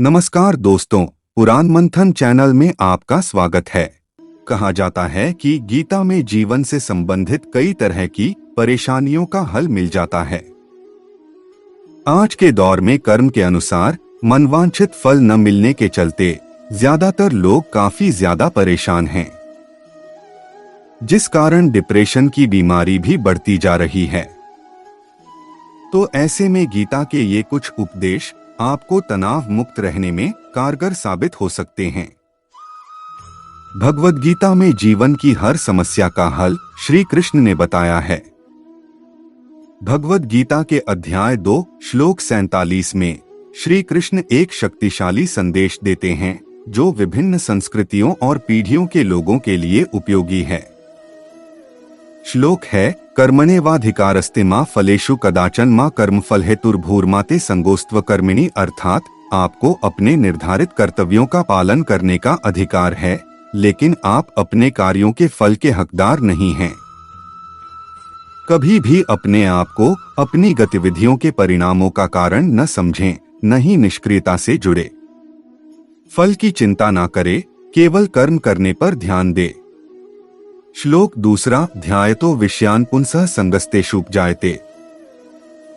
नमस्कार दोस्तों, पुराण मंथन चैनल में आपका स्वागत है। कहा जाता है कि गीता में जीवन से संबंधित कई तरह की परेशानियों का हल मिल जाता है। आज के दौर में कर्म के अनुसार मनवांछित फल न मिलने के चलते ज्यादातर लोग काफी ज्यादा परेशान हैं, जिस कारण डिप्रेशन की बीमारी भी बढ़ती जा रही है। तो ऐसे में गीता के ये कुछ उपदेश आपको तनाव मुक्त रहने में कारगर साबित हो सकते हैं। भगवद गीता में जीवन की हर समस्या का हल श्री कृष्ण ने बताया है। भगवद गीता के अध्याय 2 श्लोक 47 में श्री कृष्ण एक शक्तिशाली संदेश देते हैं जो विभिन्न संस्कृतियों और पीढ़ियों के लोगों के लिए उपयोगी है। श्लोक है, कर्मण्येवाधिकारस्ते मा फलेषु कदाचन मा कर्मफल हेतुर्भूर्माते संगोस्त्व कर्मिणी, अर्थात आपको अपने निर्धारित कर्तव्यों का पालन करने का अधिकार है, लेकिन आप अपने कार्यों के फल के हकदार नहीं हैं। कभी भी अपने आप को अपनी गतिविधियों के परिणामों का कारण न समझें, न ही निष्क्रियता से जुड़े। फल की चिंता न करे, केवल कर्म करने पर ध्यान दे। श्लोक 2 ध्यायतो विषयान् पुंसः संगस्तेषु जायते,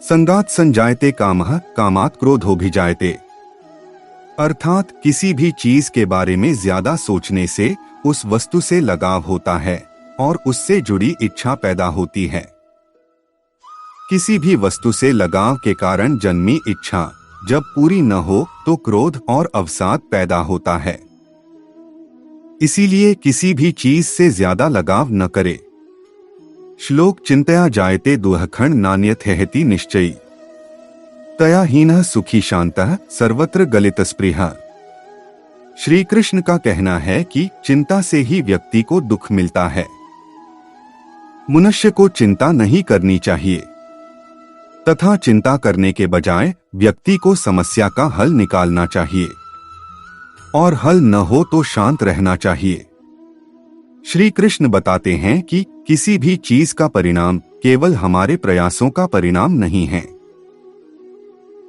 संगात् संजायते कामः, कामात् क्रोधोऽभिजायते। अर्थात किसी भी चीज के बारे में ज्यादा सोचने से उस वस्तु से लगाव होता है और उससे जुड़ी इच्छा पैदा होती है। किसी भी वस्तु से लगाव के कारण जन्मी इच्छा जब पूरी न हो तो क्रोध और अवसाद पैदा होता है। इसीलिए किसी भी चीज से ज्यादा लगाव न करे। श्लोक चिंतया जायते दुःखं नान्यत् हेति निश्चयी, तया हीनः सुखी शान्तः सर्वत्र गलितस्पृहः। श्री कृष्ण का कहना है कि चिंता से ही व्यक्ति को दुख मिलता है। मनुष्य को चिंता नहीं करनी चाहिए तथा चिंता करने के बजाय व्यक्ति को समस्या का हल निकालना चाहिए और हल न हो तो शांत रहना चाहिए। श्री कृष्ण बताते हैं कि किसी भी चीज का परिणाम केवल हमारे प्रयासों का परिणाम नहीं है,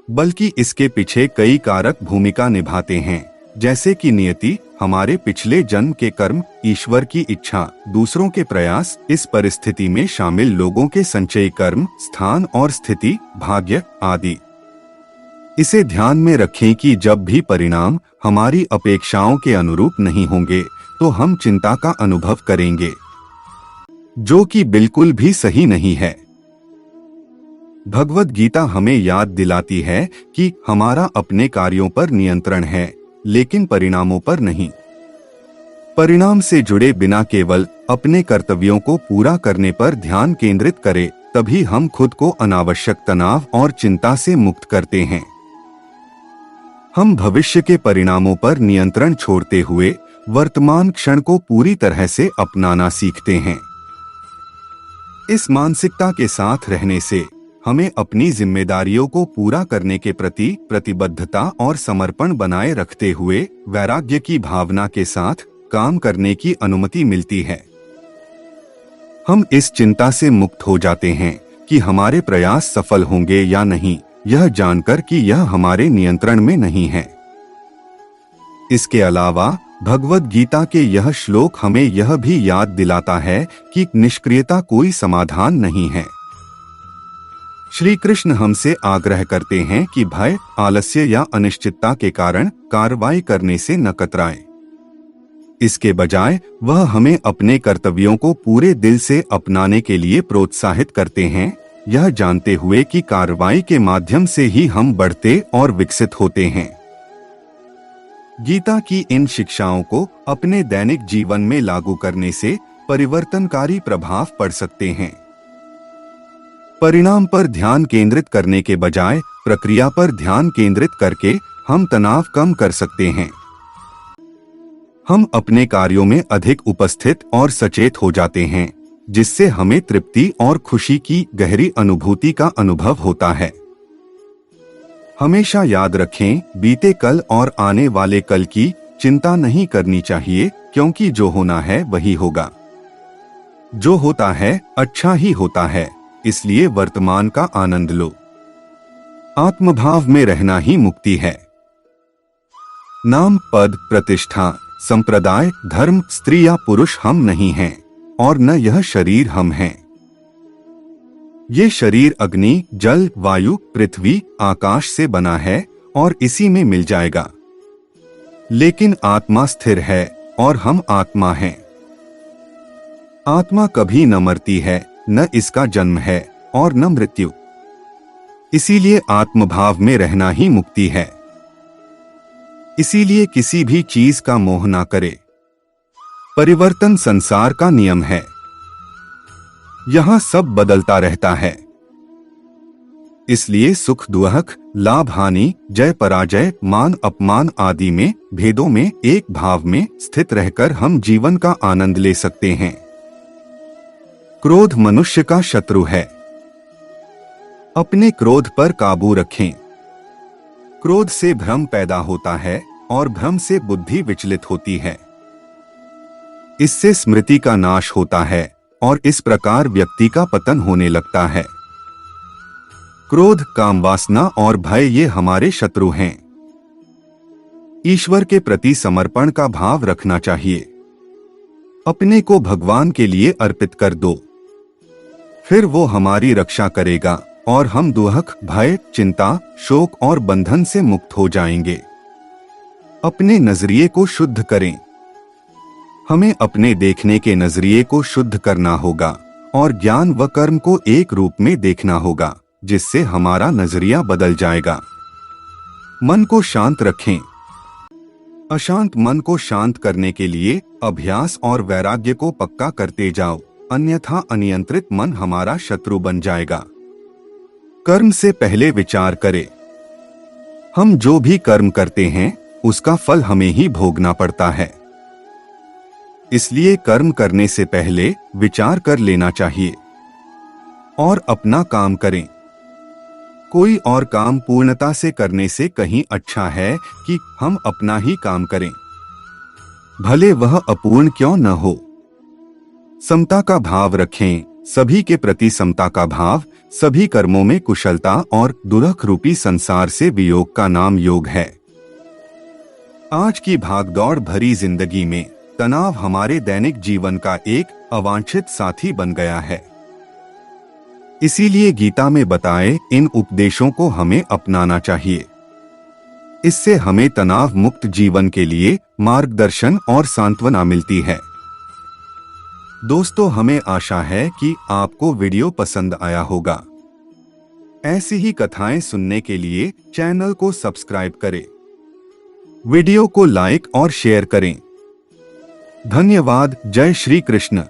बल्कि इसके पीछे कई कारक भूमिका निभाते हैं, जैसे कि नियति, हमारे पिछले जन्म के कर्म, ईश्वर की इच्छा, दूसरों के प्रयास, इस परिस्थिति में शामिल लोगों के संचयी कर्म, स्थान और स्थिति, भाग्य आदि। इसे ध्यान में रखें कि जब भी परिणाम हमारी अपेक्षाओं के अनुरूप नहीं होंगे तो हम चिंता का अनुभव करेंगे, जो कि बिल्कुल भी सही नहीं है। भगवद गीता हमें याद दिलाती है कि हमारा अपने कार्यों पर नियंत्रण है, लेकिन परिणामों पर नहीं। परिणाम से जुड़े बिना केवल अपने कर्तव्यों को पूरा करने पर ध्यान केंद्रित करें, तभी हम खुद को अनावश्यक तनाव और चिंता से मुक्त करते हैं। हम भविष्य के परिणामों पर नियंत्रण छोड़ते हुए वर्तमान क्षण को पूरी तरह से अपनाना सीखते हैं। इस मानसिकता के साथ रहने से हमें अपनी जिम्मेदारियों को पूरा करने के प्रति प्रतिबद्धता और समर्पण बनाए रखते हुए वैराग्य की भावना के साथ काम करने की अनुमति मिलती है। हम इस चिंता से मुक्त हो जाते हैं कि हमारे प्रयास सफल होंगे या नहीं, यह जानकर कि यह हमारे नियंत्रण में नहीं है। इसके अलावा भगवद गीता के यह श्लोक हमें यह भी याद दिलाता है कि निष्क्रियता कोई समाधान नहीं है। श्री कृष्ण हमसे आग्रह करते हैं कि भय, आलस्य या अनिश्चितता के कारण कार्रवाई करने से न कतराएं। इसके बजाय वह हमें अपने कर्तव्यों को पूरे दिल से अपनाने के लिए प्रोत्साहित करते हैं, यह जानते हुए कि कार्रवाई के माध्यम से ही हम बढ़ते और विकसित होते हैं। गीता की इन शिक्षाओं को अपने दैनिक जीवन में लागू करने से परिवर्तनकारी प्रभाव पड़ सकते हैं। परिणाम पर ध्यान केंद्रित करने के बजाय प्रक्रिया पर ध्यान केंद्रित करके हम तनाव कम कर सकते हैं। हम अपने कार्यों में अधिक उपस्थित और सचेत हो जाते हैं, जिससे हमें तृप्ति और खुशी की गहरी अनुभूति का अनुभव होता है। हमेशा याद रखें, बीते कल और आने वाले कल की चिंता नहीं करनी चाहिए, क्योंकि जो होना है वही होगा। जो होता है अच्छा ही होता है, इसलिए वर्तमान का आनंद लो। आत्मभाव में रहना ही मुक्ति है। नाम, पद, प्रतिष्ठा, संप्रदाय, धर्म, स्त्री या पुरुष हम नहीं हैं और न यह शरीर हम हैं। ये शरीर अग्नि, जल, वायु, पृथ्वी, आकाश से बना है और इसी में मिल जाएगा। लेकिन आत्मा स्थिर है और हम आत्मा हैं। आत्मा कभी न मरती है, न इसका जन्म है और न मृत्यु। इसीलिए आत्मभाव में रहना ही मुक्ति है। इसीलिए किसी भी चीज का मोह ना करे। परिवर्तन संसार का नियम है। यहां सब बदलता रहता है। इसलिए सुख दुख, लाभ हानि, जय पराजय, मान अपमान आदि में भेदों में एक भाव में स्थित रहकर हम जीवन का आनंद ले सकते हैं। क्रोध मनुष्य का शत्रु है। अपने क्रोध पर काबू रखें। क्रोध से भ्रम पैदा होता है और भ्रम से बुद्धि विचलित होती है। इससे स्मृति का नाश होता है और इस प्रकार व्यक्ति का पतन होने लगता है। क्रोध, काम वासना और भय ये हमारे शत्रु हैं। ईश्वर के प्रति समर्पण का भाव रखना चाहिए। अपने को भगवान के लिए अर्पित कर दो, फिर वो हमारी रक्षा करेगा और हम दुख, भय, चिंता, शोक और बंधन से मुक्त हो जाएंगे। अपने नजरिए को शुद्ध करें। हमें अपने देखने के नजरिए को शुद्ध करना होगा और ज्ञान व कर्म को एक रूप में देखना होगा, जिससे हमारा नजरिया बदल जाएगा। मन को शांत रखें। अशांत मन को शांत करने के लिए अभ्यास और वैराग्य को पक्का करते जाओ, अन्यथा अनियंत्रित मन हमारा शत्रु बन जाएगा। कर्म से पहले विचार करें। हम जो भी कर्म करते हैं उसका फल हमें ही भोगना पड़ता है। इसलिए कर्म करने से पहले विचार कर लेना चाहिए और अपना काम करें। कोई और काम पूर्णता से करने से कहीं अच्छा है कि हम अपना ही काम करें, भले वह अपूर्ण क्यों न हो। समता का भाव रखें। सभी के प्रति समता का भाव, सभी कर्मों में कुशलता और दुर्लभ रूपी संसार से वियोग का नाम योग है। आज की भागदौड़ भरी जिंदगी में तनाव हमारे दैनिक जीवन का एक अवांछित साथी बन गया है। इसीलिए गीता में बताए इन उपदेशों को हमें अपनाना चाहिए। इससे हमें तनाव मुक्त जीवन के लिए मार्गदर्शन और सांत्वना मिलती है। दोस्तों, हमें आशा है कि आपको वीडियो पसंद आया होगा। ऐसी ही कथाएं सुनने के लिए चैनल को सब्सक्राइब करें, वीडियो को लाइक और शेयर करें। धन्यवाद। जय श्री कृष्ण।